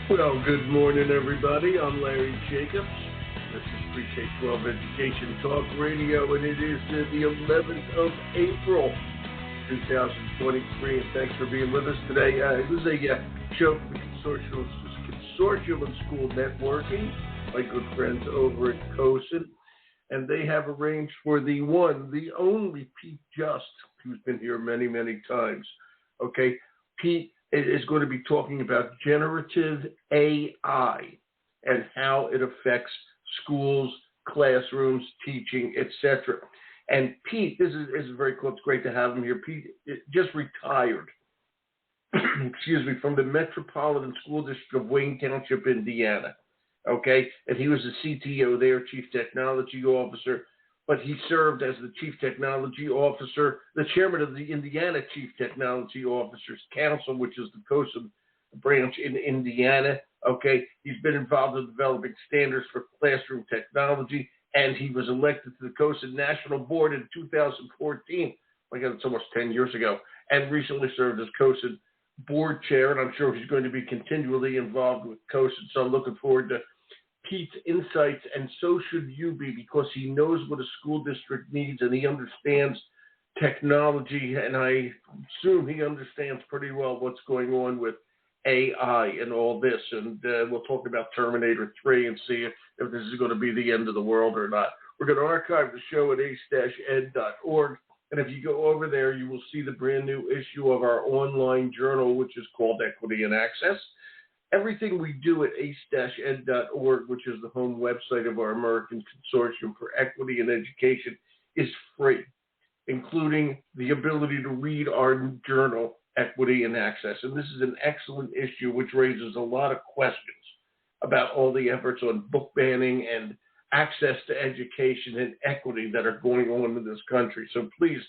Well, good morning, everybody. I'm Larry Jacobs. This is Pre-K-12 Education Talk Radio, and it is the 11th of April, 2023, and thanks for being with us today. This is a show for the Consortium of School Networking, my good friends over at CoSN, and they have arranged for the one, the only Pete Just, who's been here many, many times. Okay, Pete is going to be talking about generative AI and how it affects schools, classrooms, teaching, etc. And Pete, this is very cool. It's great to have him here. Pete just retired, from the Metropolitan School District of Wayne Township, Indiana. Okay, and he was the CTO there, Chief Technology Officer. But he served as the Chief Technology Officer, the Chairman of the Indiana Chief Technology Officers Council, which is the CoSN branch in Indiana. Okay, he's been involved in developing standards for classroom technology, and he was elected to the CoSN National Board in 2014. My God, it's almost 10 years ago, and recently served as CoSN Board Chair, and I'm sure he's going to be continually involved with CoSN, so I'm looking forward to Pete's insights, and so should you be, because he knows what a school district needs, and he understands technology, and I assume he understands pretty well what's going on with AI and all this, and we'll talk about Terminator 3 and see if this is going to be the end of the world or not. We're going to archive the show at ace-ed.org, and if you go over there, you will see the brand new issue of our online journal, which is called Equity and Access. Everything we do at ace-ed.org, which is the home website of our American Consortium for Equity and Education, is free, including the ability to read our journal, Equity and Access. And this is an excellent issue which raises a lot of questions about all the efforts on book banning and access to education and equity that are going on in this country. So please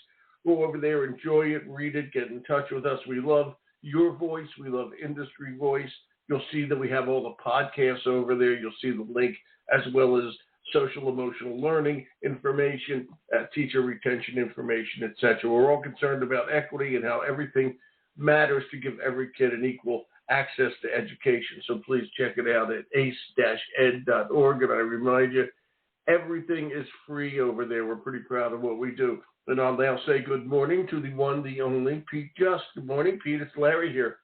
go over there, enjoy it, read it, get in touch with us. We love your voice. We love industry voice. You'll see that we have all the podcasts over there. You'll see the link, as well as social emotional learning information, teacher retention information, etc. We're all concerned about equity and how everything matters to give every kid an equal access to education. So please check it out at ace-ed.org. And I remind you, everything is free over there. We're pretty proud of what we do. And I'll now say good morning to the one, the only, Pete Just. Good morning, Pete. It's Larry here.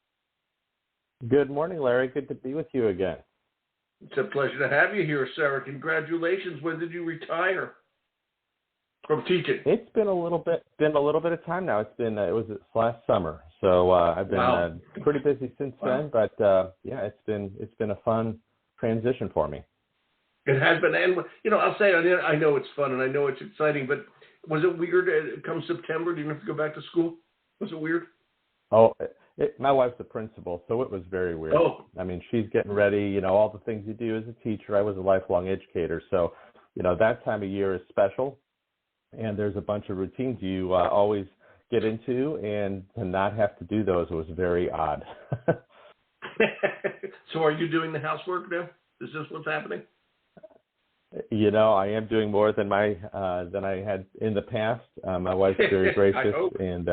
Good morning, Larry. Good to be with you again. It's a pleasure to have you here, Sarah. Congratulations. When did you retire from teaching? It's been a little bit of time now. It was last summer, so I've been pretty busy since then. But it's been a fun transition for me. It has been, and I'll say I know it's fun and I know it's exciting. But was it weird? Come September, do you have to go back to school? Was it weird? Oh. My wife's a principal, so it was very weird. Oh. I mean, she's getting ready, all the things you do as a teacher. I was a lifelong educator, so, that time of year is special, and there's a bunch of routines you always get into, and to not have to do those was very odd. So are you doing the housework now? Is this what's happening? I am doing more than I had in the past. My wife's very gracious, and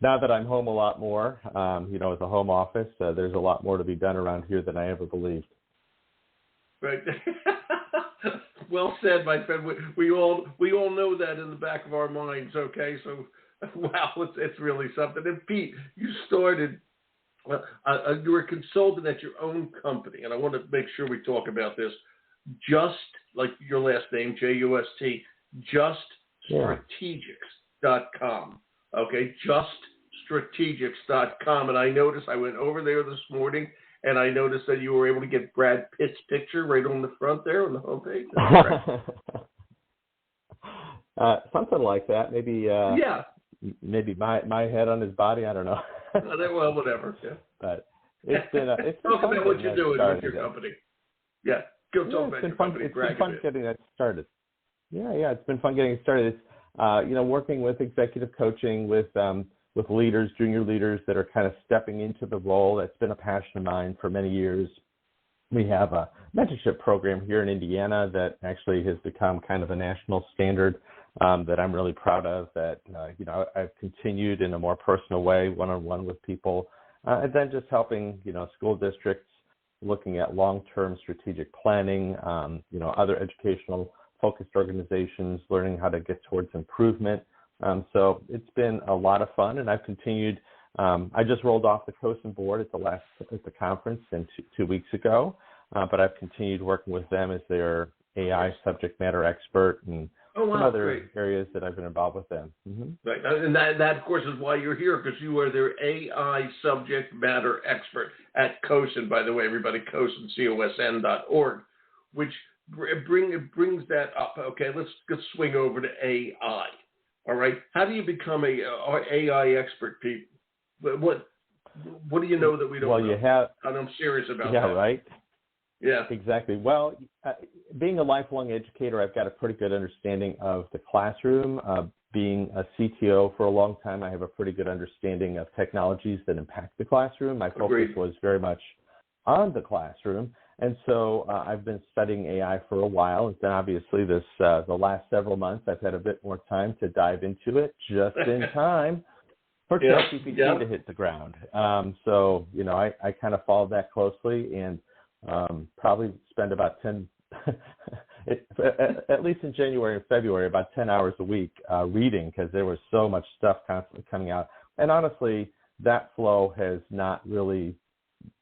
now that I'm home a lot more, as a home office, there's a lot more to be done around here than I ever believed. Right. Well said, my friend. We all know that in the back of our minds. Okay, so wow, it's really something. And Pete, you started. You were a consultant at your own company, and I want to make sure we talk about this. Just like your last name, JUST, juststrategics.com. Okay, juststrategics.com. And I noticed, I went over there this morning, and I noticed that you were able to get Brad Pitt's picture right on the front there on the homepage. Something like that. Maybe maybe my head on his body. I don't know. Well, whatever. Yeah. But it's been talk about what you're doing with your company. Yeah, go talk about your company. It's been fun getting that started. Yeah, it's been fun getting it started. It's working with executive coaching with leaders, junior leaders that are kind of stepping into the role. That's been a passion of mine for many years. We have a mentorship program here in Indiana that actually has become kind of a national standard that I'm really proud of, that, I've continued in a more personal way, one-on-one with people, and then just helping, school districts looking at long-term strategic planning, other educational focused organizations, learning how to get towards improvement. So it's been a lot of fun, and I've continued. I just rolled off the CoSN board at the conference two weeks ago, but I've continued working with them as their AI subject matter expert and some other areas that I've been involved with them. Mm-hmm. Right, and that of course is why you're here, because you are their AI subject matter expert at CoSN. By the way, everybody, CoSN, COSN.org, which brings that up. Okay, let's swing over to AI. All right, how do you become a AI expert, Pete? What do you know that we don't know? You have. And I'm serious about that. Yeah, right. Yeah, exactly. Well, being a lifelong educator, I've got a pretty good understanding of the classroom. Being a CTO for a long time, I have a pretty good understanding of technologies that impact the classroom. My focus was very much on the classroom. And so I've been studying AI for a while. And then obviously the last several months, I've had a bit more time to dive into it just in time for ChatGPT to hit the ground. So, I kind of followed that closely and probably spend about 10, at least in January and February, about 10 hours a week reading, because there was so much stuff constantly coming out. And honestly, that flow has not really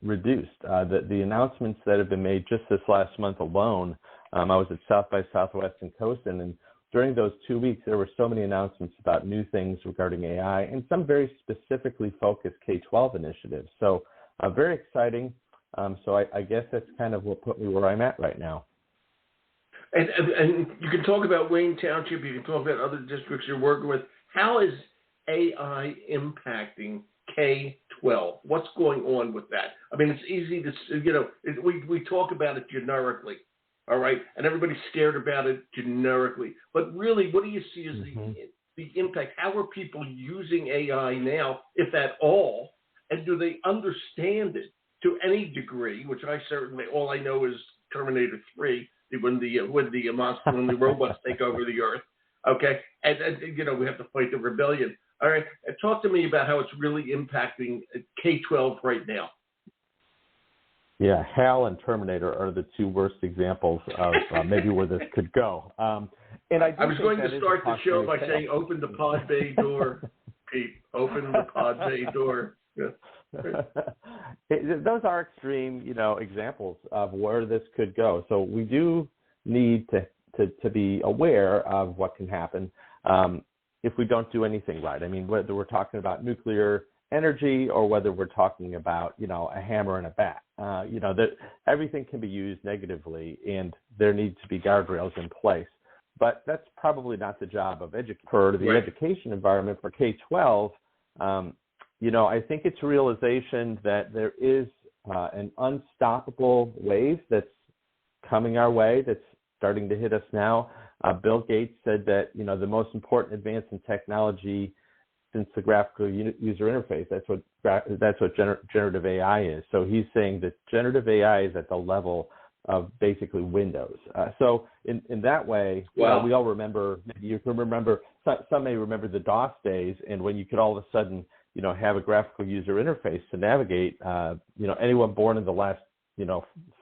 reduced. The announcements that have been made just this last month alone, I was at South by Southwest and CoSN, and during those 2 weeks, there were so many announcements about new things regarding AI and some very specifically focused K-12 initiatives. So very exciting. So I guess that's kind of what put me where I'm at right now. And you can talk about Wayne Township, you can talk about other districts you're working with. How is AI impacting K-12? What's going on with that? I mean, it's easy to, we talk about it generically, all right? And everybody's scared about it generically. But really, what do you see as the impact? How are people using AI now, if at all? And do they understand it to any degree, which I certainly, all I know is Terminator 3, when the robots take over the earth, okay? And we have to fight the rebellion. All right, talk to me about how it's really impacting K-12 right now. Yeah, HAL and Terminator are the two worst examples of maybe where this could go. And I was going to start the show by saying, open the pod bay door, Pete, open the pod bay door. Yeah. Those are extreme, examples of where this could go. So we do need to be aware of what can happen if we don't do anything right. I mean, whether we're talking about nuclear energy or whether we're talking about, a hammer and a bat, that everything can be used negatively, and there needs to be guardrails in place. But that's probably not the job of for the education environment for K-12. I think it's a realization that there is an unstoppable wave that's coming our way that's starting to hit us now. Bill Gates said that, the most important advance in technology since the graphical user interface, that's what generative AI is. So he's saying that generative AI is at the level of basically Windows. So in that way, we all remember, you can remember, some may remember the DOS days, and when you could all of a sudden have a graphical user interface to navigate. Anyone born in the last,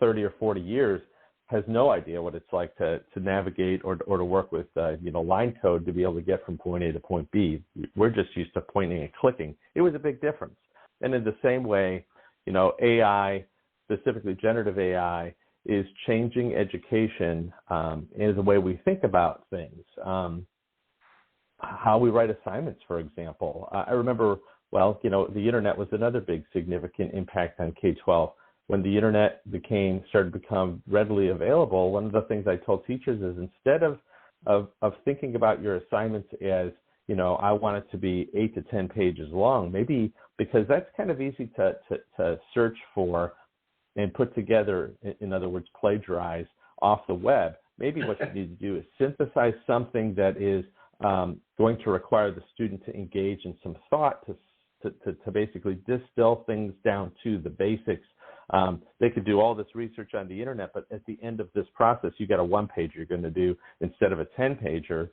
30 or 40 years has no idea what it's like to navigate or to work with, line code to be able to get from point A to point B. We're just used to pointing and clicking. It was a big difference. And in the same way, AI, specifically generative AI, is changing education in the way we think about things. How we write assignments, for example. I remember, the internet was another big significant impact on K-12. When the internet started to become readily available, one of the things I told teachers is instead of thinking about your assignments as, I want it to be 8 to 10 pages long, maybe because that's kind of easy to search for and put together, in other words, plagiarize off the web. Maybe what you need to do is synthesize something that is going to require the student to engage in some thought to basically distill things down to the basics. They could do all this research on the internet, but at the end of this process, you got a 1-pager you're going to do instead of a 10-pager.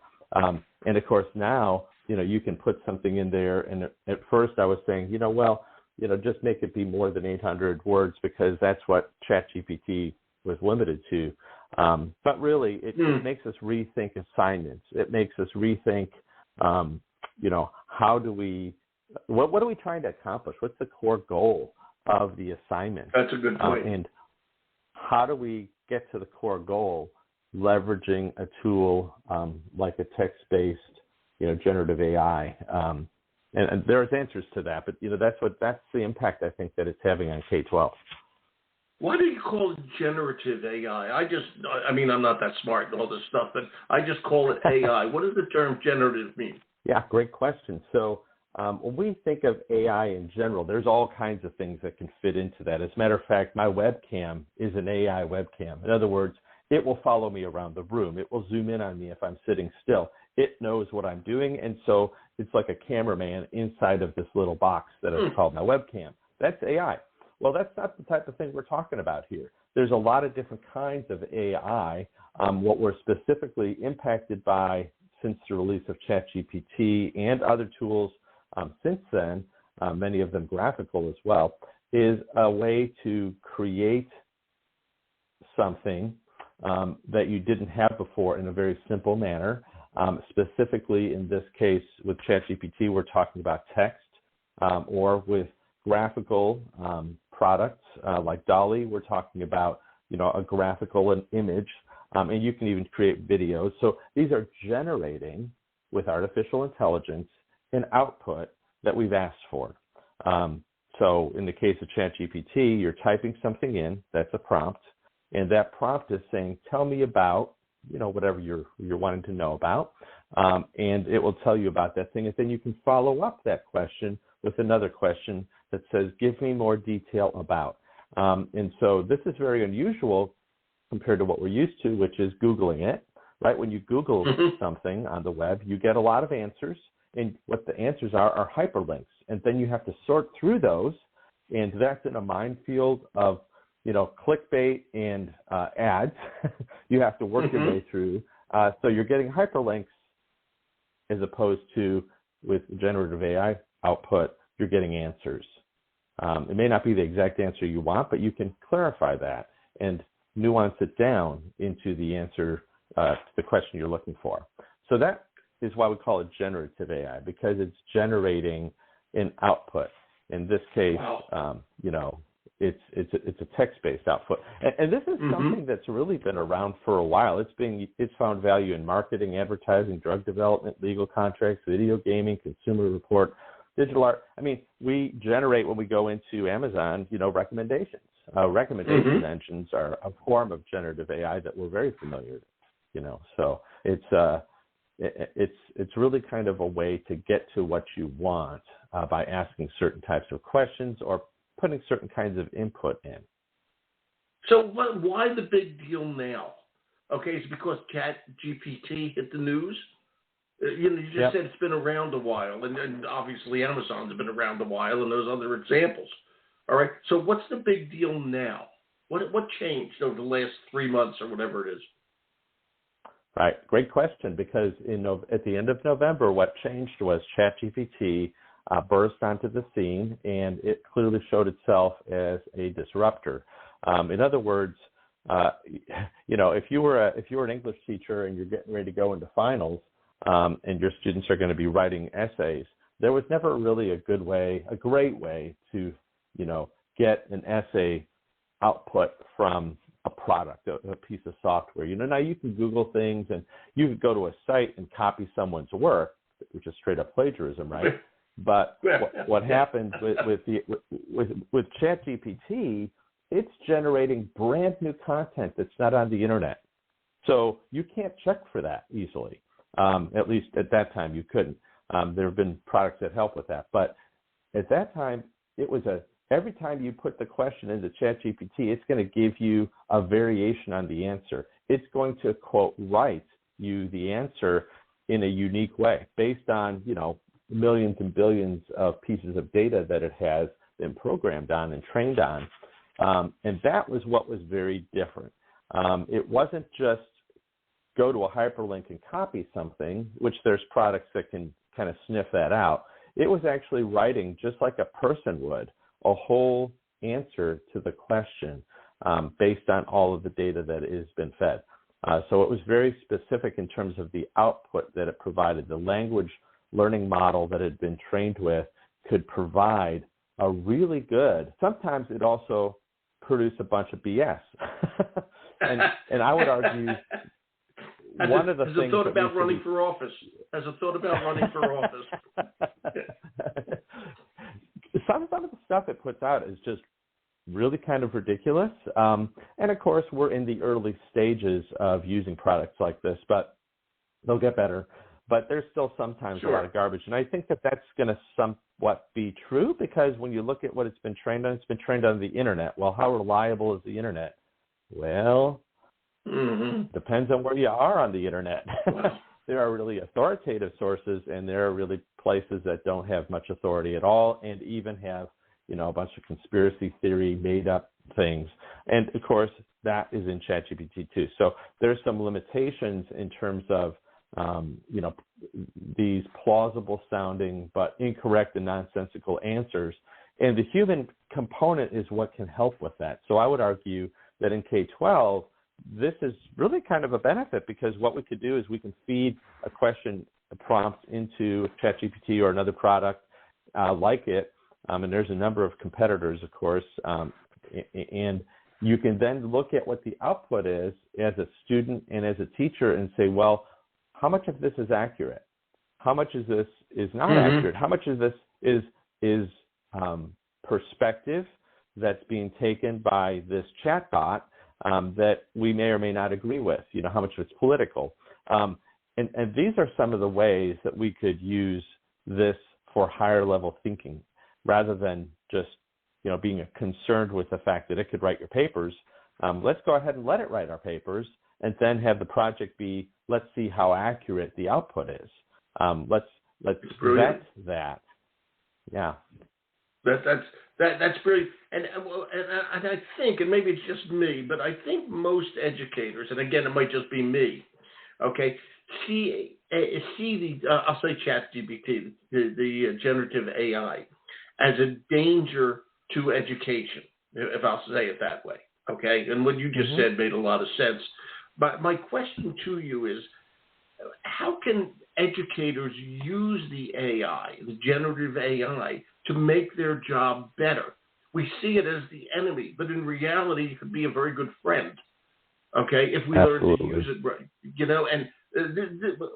And of course now, you can put something in there. And at first I was saying, just make it be more than 800 words because that's what ChatGPT was limited to. But really, it makes us rethink assignments. It makes us rethink, how do we, what are we trying to accomplish? What's the core goal of the assignment? That's a good point. And how do we get to the core goal leveraging a tool like a text-based, generative AI? And there's answers to that, but that's the impact I think that it's having on K-12. Why do you call it generative AI? I'm not that smart and all this stuff, but I just call it AI. What does the term generative mean? Yeah, great question. So when we think of AI in general, there's all kinds of things that can fit into that. As a matter of fact, my webcam is an AI webcam. In other words, it will follow me around the room. It will zoom in on me if I'm sitting still. It knows what I'm doing, and so it's like a cameraman inside of this little box that is called my webcam. That's AI. Well, that's not the type of thing we're talking about here. There's a lot of different kinds of AI. What we're specifically impacted by since the release of ChatGPT and other tools since then, many of them graphical as well, is a way to create something that you didn't have before in a very simple manner. Specifically, in this case, with ChatGPT, we're talking about text, or with graphical products like DALL-E, we're talking about a graphical and image, and you can even create videos. So these are generating with artificial intelligence an output that we've asked for. So in the case of ChatGPT, you're typing something in, that's a prompt, and that prompt is saying, tell me about, whatever you're wanting to know about, and it will tell you about that thing, and then you can follow up that question with another question that says, give me more detail about. And so this is very unusual compared to what we're used to, which is Googling it, right? When you Google something on the web, you get a lot of answers, and what the answers are hyperlinks, and then you have to sort through those, and that's in a minefield of clickbait and ads. You have to work your way through. So you're getting hyperlinks as opposed to with generative AI output, you're getting answers. It may not be the exact answer you want, but you can clarify that and nuance it down into the answer to the question you're looking for. So that is why we call it generative AI, because it's generating an output. In this case, it's a text-based output, and this is something that's really been around for a while. It's found value in marketing, advertising, drug development, legal contracts, video gaming, consumer report, digital art. We generate when we go into Amazon, recommendations. Recommendation engines are a form of generative AI that we're very familiar with. So it's really kind of a way to get to what you want by asking certain types of questions or putting certain kinds of input in. So why the big deal now? Okay, it's because ChatGPT hit the news. You just said it's been around a while, and obviously Amazon's been around a while, and those other examples. All right, so what's the big deal now? What changed over the last 3 months or whatever it is? Right, great question, because at the end of November, what changed was ChatGPT burst onto the scene, and it clearly showed itself as a disruptor. In other words, if you were an English teacher and you're getting ready to go into finals, and your students are going to be writing essays, there was never really a great way to, get an essay output from a product, a piece of software. Now you can Google things and you can go to a site and copy someone's work, which is straight up plagiarism, right? But what happens with ChatGPT, it's generating brand new content that's not on the internet. So you can't check for that easily. At least at that time you couldn't. There have been products that help with that. But at that time, it was every time you put the question into ChatGPT, it's going to give you a variation on the answer. It's going to, quote, write you the answer in a unique way based on, millions and billions of pieces of data that it has been programmed on and trained on. And that was what was very different. It wasn't just go to a hyperlink and copy something, which there's products that can kind of sniff that out. It was actually writing just like a person would a whole answer to the question based on all of the data that has been fed. So it was very specific in terms of the output that it provided. The language learning model that it had been trained with could provide a really good, sometimes it also produced a bunch of BS. and I would argue one of the things. Has a thought about running for office? Has a thought about running for office? Some of the stuff it puts out is just really kind of ridiculous. And of course, we're in the early stages of using products like this, but they'll get better. But there's still sometimes a lot of garbage. And I think that that's going to somewhat be true because when you look at what it's been trained on, it's been trained on the internet. Well, how reliable is the internet? Well, depends on where you are on the internet. Wow. There are really authoritative sources, and there are really places that don't have much authority at all, and even have, you know, a bunch of conspiracy theory made up things. And of course, that is in ChatGPT too. So there's some limitations in terms of, you know, these plausible sounding but incorrect and nonsensical answers. And the human component is what can help with that. So I would argue that in K-12, this is really kind of a benefit because what we could do is we can feed a question, a prompt into ChatGPT or another product like it. And there's a number of competitors, of course. And you can then look at what the output is as a student and as a teacher and say, well, how much of this is accurate? How much of this is not accurate? How much of this is perspective that's being taken by this chatbot that we may or may not agree with? You know, how much of it's political? And these are some of the ways that we could use this for higher level thinking rather than just, you know, being concerned with the fact that it could write your papers. Let's go ahead and let it write our papers and then have the project be, let's see how accurate the output is. Let's vet that. Yeah. That's brilliant. And I think, and maybe it's just me, but I think most educators, and again, it might just be me, okay, see the I'll say ChatGPT, the generative AI, as a danger to education, if I'll say it that way, okay? And what you just said made a lot of sense. But my question to you is, how can educators use the AI, the generative AI, to make their job better? We see it as the enemy, but in reality, it could be a very good friend, okay, if we learn to use it right. You know, and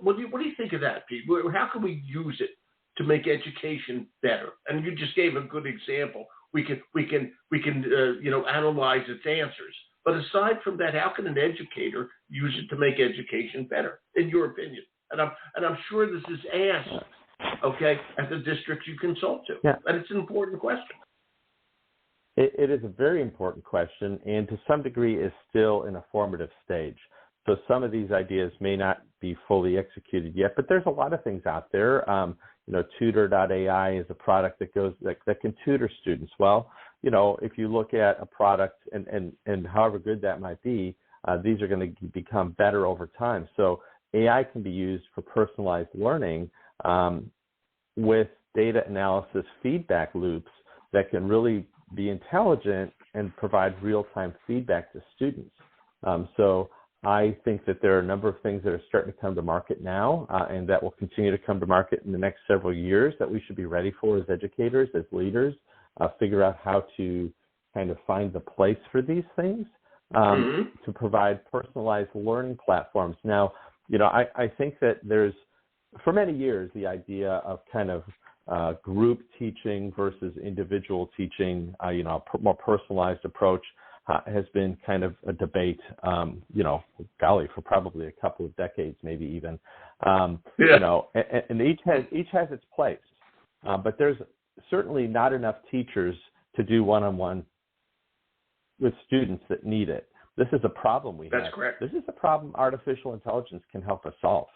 what do you think of that, Pete? How can we use it to make education better? And you just gave a good example. We can you know, analyze its answers. But aside from that, how can an educator use it to make education better, in your opinion? And I'm sure this is asked, okay, at the districts you consult to. Yeah. And it's an important question. It is a very important question, and to some degree is still in a formative stage. So some of these ideas may not be fully executed yet, but there's a lot of things out there. You know, tutor.ai is a product that can tutor students. Well, you know, if you look at a product and however good that might be, these are going to become better over time. So AI can be used for personalized learning with data analysis feedback loops that can really be intelligent and provide real-time feedback to students. So I think that there are a number of things that are starting to come to market now and that will continue to come to market in the next several years that we should be ready for as educators, as leaders, figure out how to kind of find the place for these things to provide personalized learning platforms. Now, you know, I think that there's, for many years, the idea of kind of group teaching versus individual teaching, you know, a more personalized approach has been kind of a debate, you know, golly, for probably a couple of decades, maybe even, you know, and each has its place, but there's certainly not enough teachers to do one-on-one with students that need it. This is a problem we have. That's correct. This is a problem artificial intelligence can help us solve.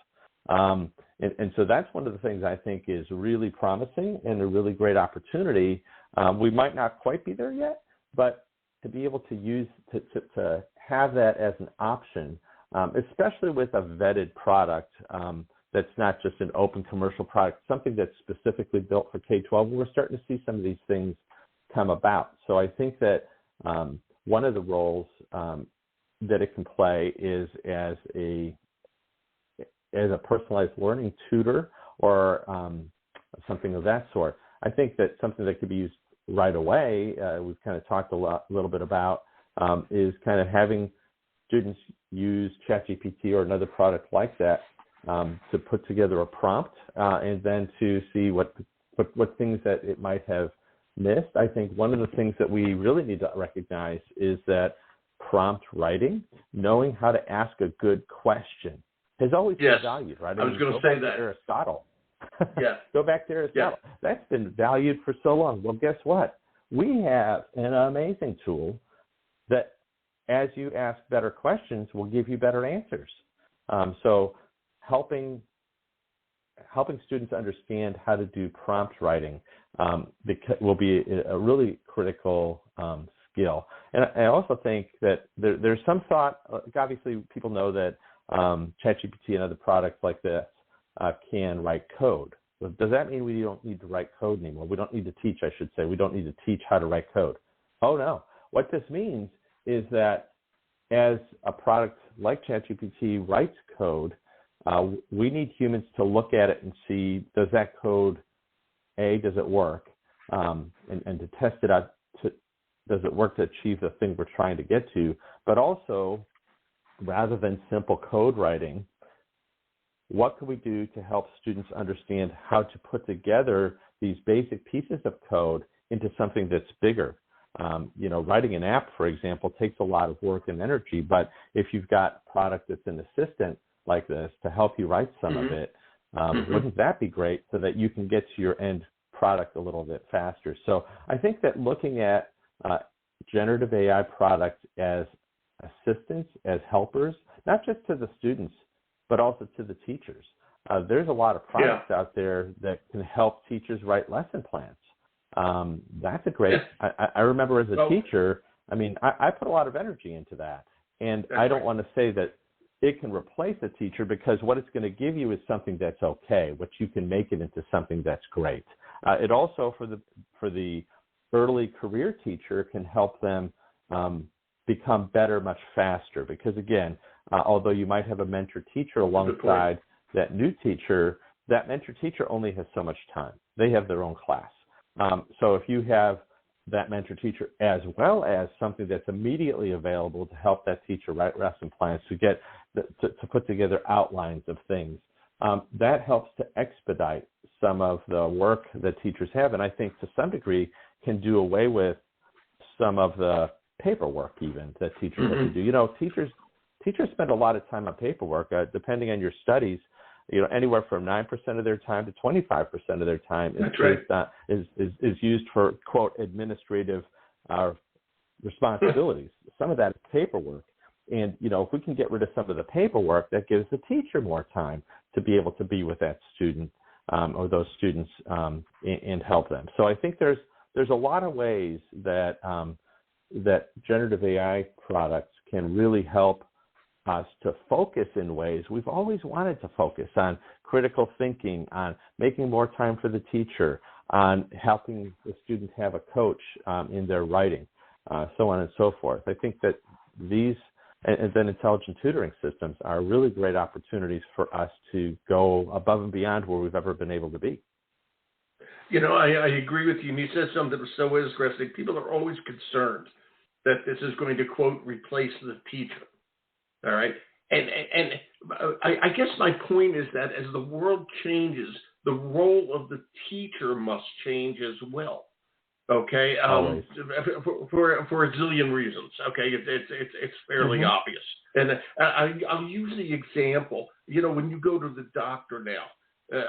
And so that's one of the things I think is really promising and a really great opportunity. We might not quite be there yet, but to be able to use, to have that as an option, especially with a vetted product that's not just an open commercial product, something that's specifically built for K-12, we're starting to see some of these things come about. So I think that one of the roles that it can play is as a personalized learning tutor or something of that sort. I think that something that could be used right away, we've kind of talked a little bit about, is kind of having students use ChatGPT or another product like that to put together a prompt and then to see what things that it might have missed. I think one of the things that we really need to recognize is that prompt writing, knowing how to ask a good question, has always been valued, right? I was going to say that. Aristotle. Yeah. Go back to Aristotle. Yeah. That's been valued for so long. Well, guess what? We have an amazing tool that, as you ask better questions, will give you better answers. So helping students understand how to do prompt writing will be a really critical skill. And I also think that there's some thought, obviously people know that ChatGPT and other products like this can write code. Does that mean we don't need to write code anymore? We don't need to teach, I should say. We don't need to teach how to write code. Oh, no. What this means is that as a product like ChatGPT writes code, we need humans to look at it and see, does that code, does it work? And to test it out, does it work to achieve the thing we're trying to get to? But also, rather than simple code writing, what can we do to help students understand how to put together these basic pieces of code into something that's bigger? Writing an app, for example, takes a lot of work and energy, but if you've got a product that's an assistant like this to help you write some of it, wouldn't that be great so that you can get to your end product a little bit faster? So I think that looking at generative AI products as assistants, as helpers, not just to the students, but also to the teachers. There's a lot of products out there that can help teachers write lesson plans. That's a great, I remember as a teacher, I put a lot of energy into that. And I don't want to say that it can replace a teacher, because what it's going to give you is something that's okay, which you can make it into something that's great. It also, for the early career teacher, can help them become better much faster, because again, although you might have a mentor teacher alongside that new teacher, that mentor teacher only has so much time. They have their own class. So if you have that mentor teacher as well as something that's immediately available to help that teacher write lesson plans, to put together outlines of things, that helps to expedite some of the work that teachers have, and I think to some degree can do away with some of the paperwork even that teachers have to do. Teachers spend a lot of time on paperwork, depending on your studies. Anywhere from 9% of their time to 25% of their time is used for, quote, administrative responsibilities. Some of that is paperwork. And, if we can get rid of some of the paperwork, that gives the teacher more time to be able to be with that student or those students and help them. So I think there's a lot of ways that that generative AI products can really help us to focus in ways we've always wanted to focus on: critical thinking, on making more time for the teacher, on helping the students have a coach in their writing, so on and so forth. I think that these and then intelligent tutoring systems are really great opportunities for us to go above and beyond where we've ever been able to be. I agree with you. And you said something that was so interesting. People are always concerned that this is going to, quote, replace the teacher. All right. And I guess my point is that as the world changes, the role of the teacher must change as well. Okay. For a zillion reasons. Okay. It's fairly obvious. And I'll use the example, when you go to the doctor now,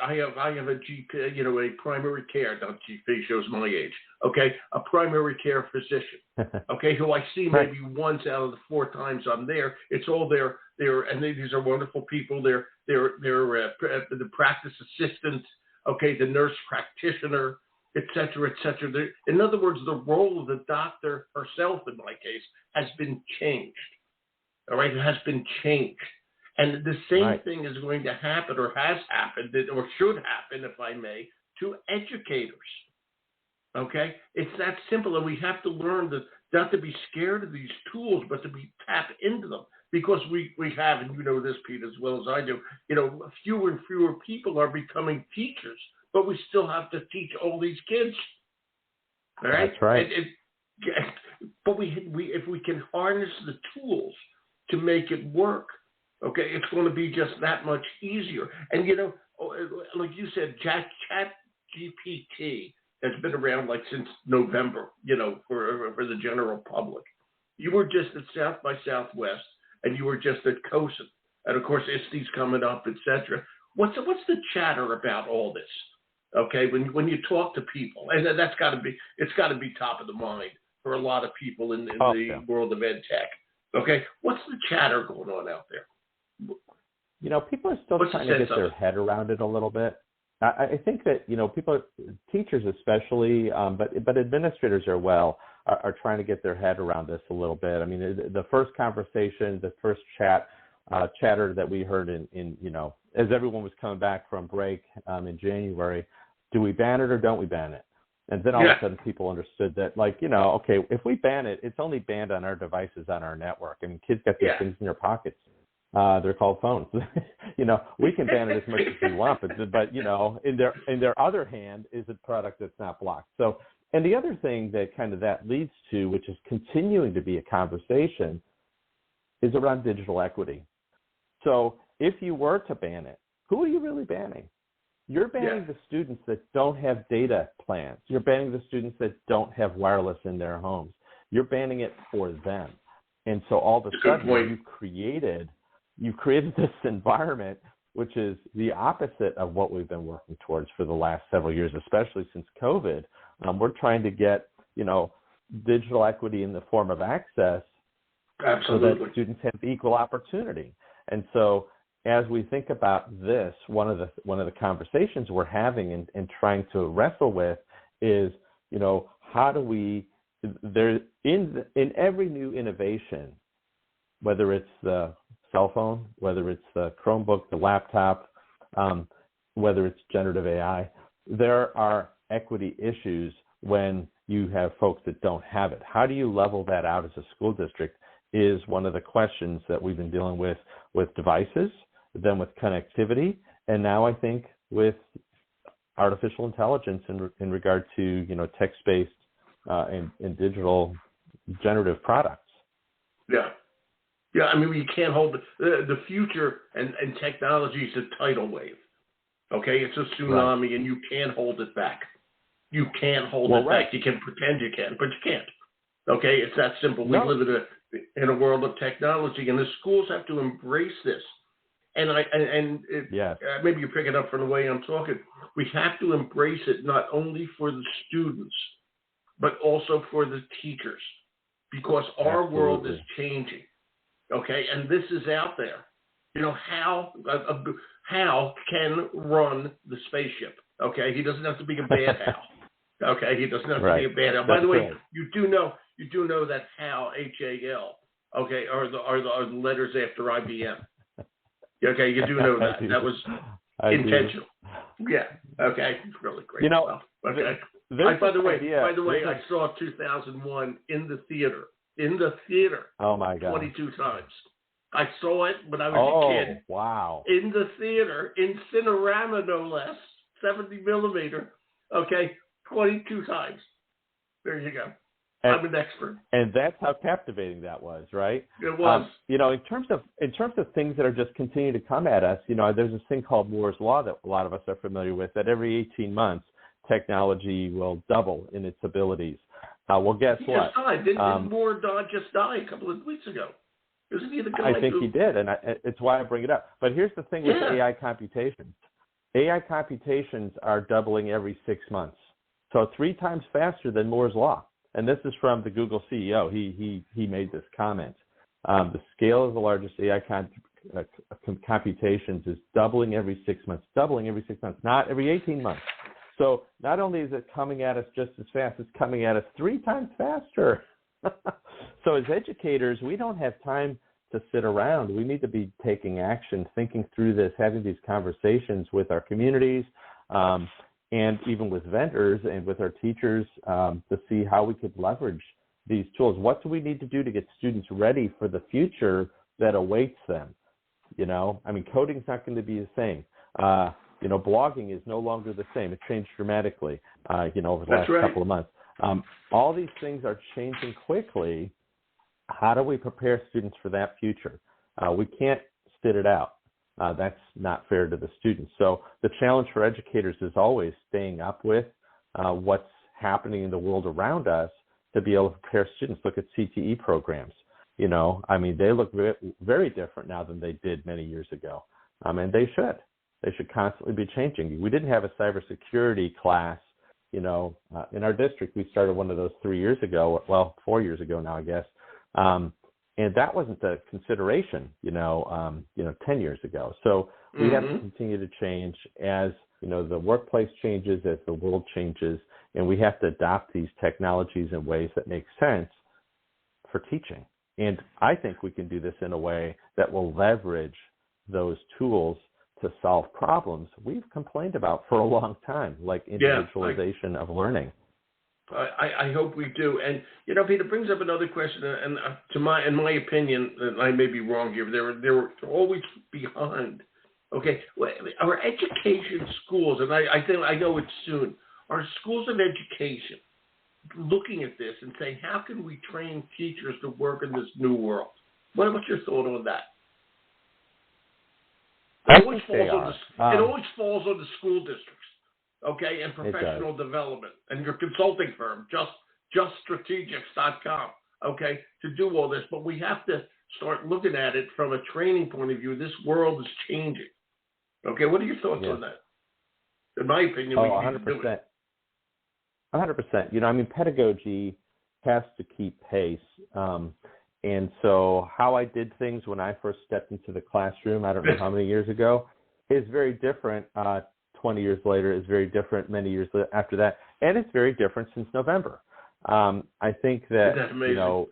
I have a GP, a primary care, not GP, shows my age, okay, a primary care physician, okay, who I see maybe once out of the 4 times I'm there. It's all there, and these are wonderful people. They're the practice assistant, okay, the nurse practitioner, et cetera, et cetera. In other words, the role of the doctor herself, in my case, has been changed, all right, it has been changed. And the same thing is going to happen, or has happened, or should happen, if I may, to educators. Okay? It's that simple, and we have to learn that not to be scared of these tools, but to be tap into them. Because we have, and you know this, Pete, as well as I do, fewer and fewer people are becoming teachers, but we still have to teach all these kids. All right? That's right. But if we can harness the tools to make it work, okay, it's going to be just that much easier. And, like you said, Chat GPT has been around like since November, for the general public. You were just at South by Southwest, and you were just at CoSN, and of course ISTE's coming up, etc. What's the chatter about all this? Okay, when you talk to people, and it's got to be top of the mind for a lot of people in the world of ed tech. Okay, what's the chatter going on out there? People are still trying to get their head around it a little bit. I think that teachers especially, but administrators are trying to get their head around this a little bit. I mean, the first conversation, the first chatter that we heard in as everyone was coming back from break in January, do we ban it or don't we ban it? And then all of a sudden people understood that, okay, if we ban it, it's only banned on our devices on our network. I mean, kids got these things in their pockets. They're called phones. We can ban it as much as we want, but in their other hand is a product that's not blocked. So, and the other thing that leads to, which is continuing to be a conversation, is around digital equity. So, if you were to ban it, who are you really banning? You're banning the students that don't have data plans. You're banning the students that don't have wireless in their homes. You're banning it for them. And so all of a sudden you've created this environment which is the opposite of what we've been working towards for the last several years, especially since COVID. We're trying to get, digital equity in the form of access. Absolutely. So that students have equal opportunity. And so as we think about this, one of the conversations we're having and trying to wrestle with is, how do we, there in every new innovation, whether it's the cell phone, whether it's the Chromebook, the laptop, whether it's generative AI, there are equity issues when you have folks that don't have it. How do you level that out as a school district is one of the questions that we've been dealing with devices, then with connectivity, and now I think with artificial intelligence in regard to, text-based and digital generative products. Yeah. Yeah, I mean, you can't hold the future and technology is a tidal wave. Okay, it's a tsunami, and you can't hold it back. You can't hold it back. You can pretend you can, but you can't. Okay, it's that simple. We live in a world of technology, and the schools have to embrace this. And maybe you pick it up from the way I'm talking. We have to embrace it not only for the students, but also for the teachers, because our world is changing. Okay, and this is out there. Hal can run the spaceship. Okay, he doesn't have to be a bad Hal. Okay, he doesn't have to be a bad Hal. By the way, you do know that Hal, H-A-L, okay, are the letters after IBM. Okay, you do know that. That was intentional. Yeah. Okay, it's really great stuff. Okay. By the way, I saw 2001 in the theater. Oh my God! 22 times. I saw it when I was a kid. Wow! In the theater, in Cinerama, no less, 70 millimeter. Okay, 22 times. There you go. I'm an expert. And that's how captivating that was, right? It was. In terms of things that are just continuing to come at us, there's this thing called Moore's Law that a lot of us are familiar with. That every 18 months, technology will double in its abilities. Well, guess what? Didn't Moore just die a couple of weeks ago? Isn't he the guy? I think he did, and it's why I bring it up. But here's the thing with AI computations. AI computations are doubling every 6 months, so 3 times faster than Moore's Law. And this is from the Google CEO. He made this comment. The scale of the largest AI computations is doubling every 6 months. Doubling every 6 months, not every 18 months. So not only is it coming at us just as fast, it's coming at us 3 times faster. So as educators, we don't have time to sit around. We need to be taking action, thinking through this, having these conversations with our communities, and even with vendors and with our teachers to see how we could leverage these tools. What do we need to do to get students ready for the future that awaits them? You know, I mean, coding's not going to be the same. You know, blogging is no longer the same. It changed dramatically, you know, over the last couple of months. All these things are changing quickly. How do we prepare students for that future? We can't spit it out. That's not fair to the students. So the challenge for educators is always staying up with what's happening in the world around us to be able to prepare students. Look at CTE programs. You know, I mean, they look very different now than they did many years ago. And they should. They should constantly be changing. We didn't have a cybersecurity class, you know, in our district. We started one of those 3 years ago, well, 4 years ago now, I guess. And that wasn't a consideration, 10 years ago. So we have to continue to change as, you know, the workplace changes, as the world changes, and we have to adopt these technologies in ways that make sense for teaching. And I think we can do this in a way that will leverage those tools to solve problems we've complained about for a long time, like individualization of learning. I hope we do. And, you know, Peter, brings up another question, and in my opinion, and I may be wrong here, they're always behind. Okay, our education schools, and I know it's soon, our schools of education looking at this and saying, how can we train teachers to work in this new world? What's your thought on that? It always falls on the school districts. Okay, and professional development, and your consulting firm, juststrategics.com, okay, to do all this. But we have to start looking at it from a training point of view. This world is changing. Okay, what are your thoughts on that? In my opinion, we need to do it. 100%. You know, I mean, pedagogy has to keep pace. And so how I did things when I first stepped into the classroom, I don't know how many years ago, is very different 20 years later, is very different many years after that, and it's very different since November. I think that, you know,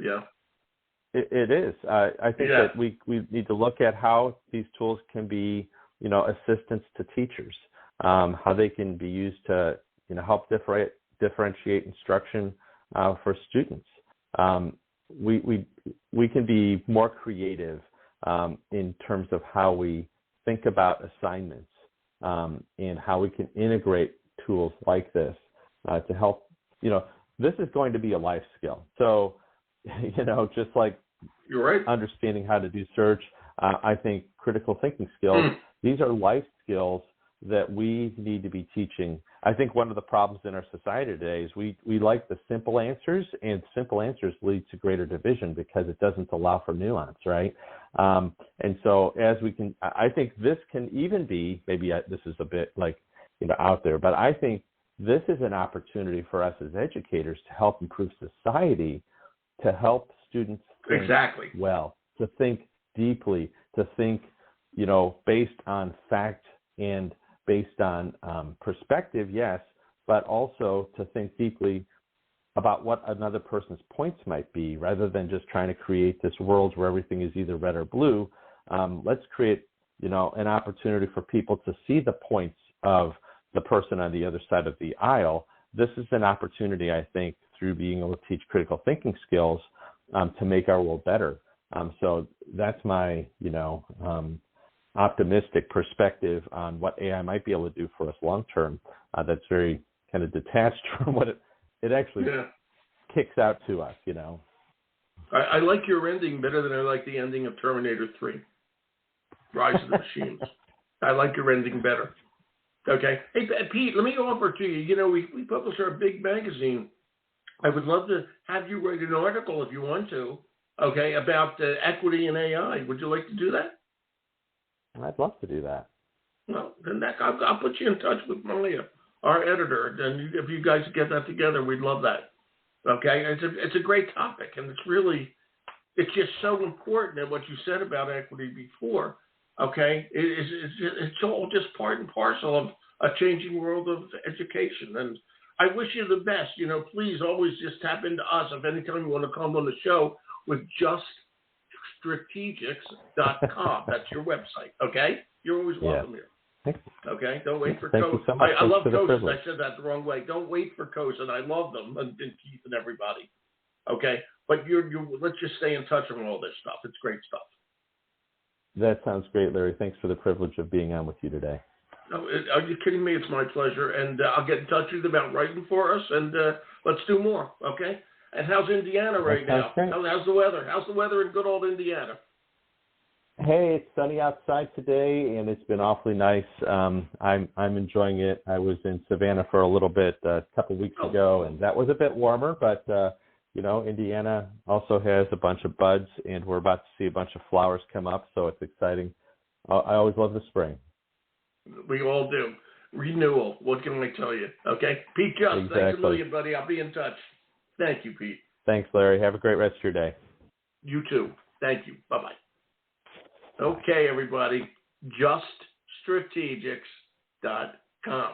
it is. I think that we need to look at how these tools can be, you know, assistants to teachers, how they can be used to, you know, help differentiate instruction for students. We can be more creative in terms of how we think about assignments. And how we can integrate tools like this to help, you know, this is going to be a life skill. So, you know, just like understanding how to do search, I think critical thinking skills, these are life skills that we need to be teaching. I think one of the problems in our society today is we like the simple answers, and simple answers lead to greater division because it doesn't allow for nuance, right? And so as we can, I think this can even be, maybe this is a bit like, you know, out there, but I think this is an opportunity for us as educators to help improve society, to help students think well, to think deeply, to think, you know, based on fact and based on perspective, yes, but also to think deeply about what another person's points might be, rather than just trying to create this world where everything is either red or blue. Let's create, you know, an opportunity for people to see the points of the person on the other side of the aisle. This is an opportunity, I think, through being able to teach critical thinking skills to make our world better. So that's my, you know, optimistic perspective on what AI might be able to do for us long term. That's very kind of detached from what it actually kicks out to us, you know. I like your ending better than I like the ending of Terminator 3, Rise of the Machines. I like your ending better. Okay. Hey, Pete, let me offer to you, you know, we publish our big magazine. I would love to have you write an article if you want to, okay, about equity in AI. Would you like to do that? I'd love to do that. Well, then I'll put you in touch with Malia, our editor, and if you guys get that together, we'd love that. Okay, it's a great topic, and it's just so important. And what you said about equity before, okay, it's all just part and parcel of a changing world of education. And I wish you the best. You know, please always just tap into us if anytime you want to come on the show with juststrategics.com. That's your website, okay? You're always welcome here. Thanks. Okay, don't wait for Thank CoSN. you so much. I love for the CoSN. privilege. I said that the wrong way. Don't wait for CoSN. I love them and Keith and everybody. Okay, but let's just stay in touch on all this stuff. It's great stuff. That sounds great, Larry. Thanks for the privilege of being on with you today. No, are you kidding me? It's my pleasure, and I'll get in touch with you about writing for us, and let's do more. Okay. And how's Indiana right now? How's the weather? How's the weather in good old Indiana? Hey, it's sunny outside today, and it's been awfully nice. I'm enjoying it. I was in Savannah for a little bit a couple weeks ago, and that was a bit warmer. But Indiana also has a bunch of buds, and we're about to see a bunch of flowers come up, so it's exciting. I always love the spring. We all do. Renewal. What can I tell you? Okay, Pete Just, exactly. Thanks a million, buddy. I'll be in touch. Thank you, Pete. Thanks, Larry. Have a great rest of your day. You too. Thank you. Bye-bye. Okay, everybody, juststrategics.com.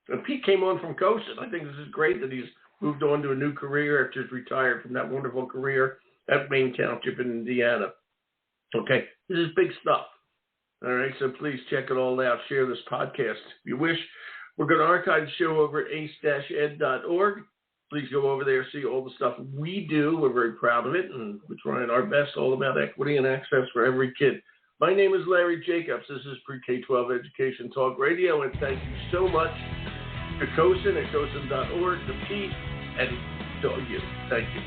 And Pete came on from CoSN. I think this is great that he's moved on to a new career after he's retired from that wonderful career at Wayne Township in Indiana. Okay, this is big stuff. All right, so please check it all out. Share this podcast if you wish. We're going to archive the show over at ace-ed.org. Please go over there, see all the stuff we do. We're very proud of it, and we're trying our best, all about equity and access for every kid. My name is Larry Jacobs. This is Pre-K-12 Education Talk Radio, and thank you so much to CoSN at CoSN.org, to Pete, and to you. Thank you.